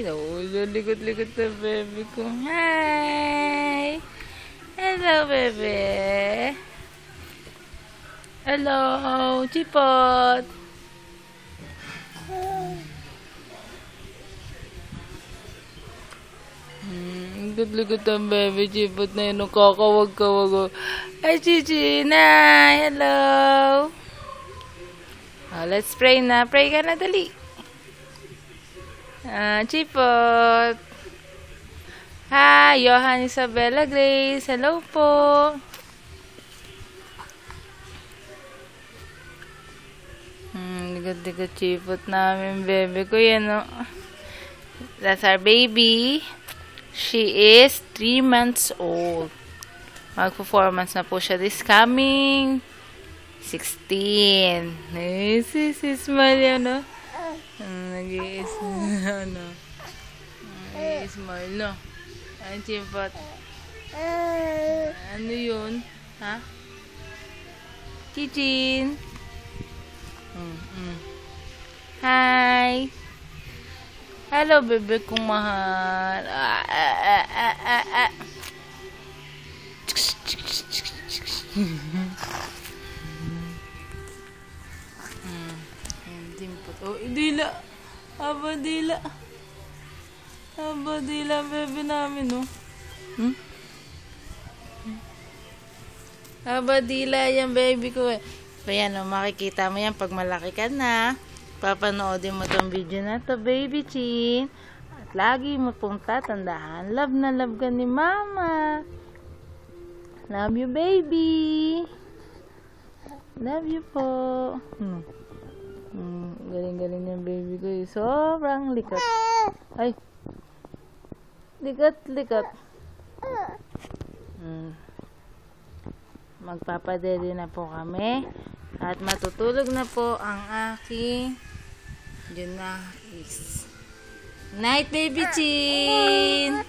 Oh, likot-likot na baby ko. Hi! Hello, baby. Hello, Chipot. Likot-likot ang baby Chipot na yun. Kakawag-kawag. Hi, Chichi. Hello. Oh, let's pray na. Pray ka na, dali. Chipot. Hi, Johan Isabella Grace. Hello po. Likod-likod Chipot namin, baby ko yan, no? That's our baby. She is 3 months old. Mag-4 months na po siya this coming 16. Si smile yan, no? Nag-i-smile, no? Nag-i-smile, no? Ay, Chipot. Ano yun? Ha? Chichin. Hi. Hello, bebe kong mahal. Oh, dila. Aba, dila. Aba, dila, bebe namin, no? Aba, dila yan, baby ko, eh. So, yan, no, makikita mo yan pag malaki ka na. Papanoodin mo tong video na to, baby Chin. At lagi mo pong tatandaan, love na love ka ni mama. Love you, baby. Love you po. Galing-galing yung baby ko. Sobrang likat. Ay. Likat-likat. Magpapadede na po kami. At matutulog na po ang aking Junakis. Night, baby Chin!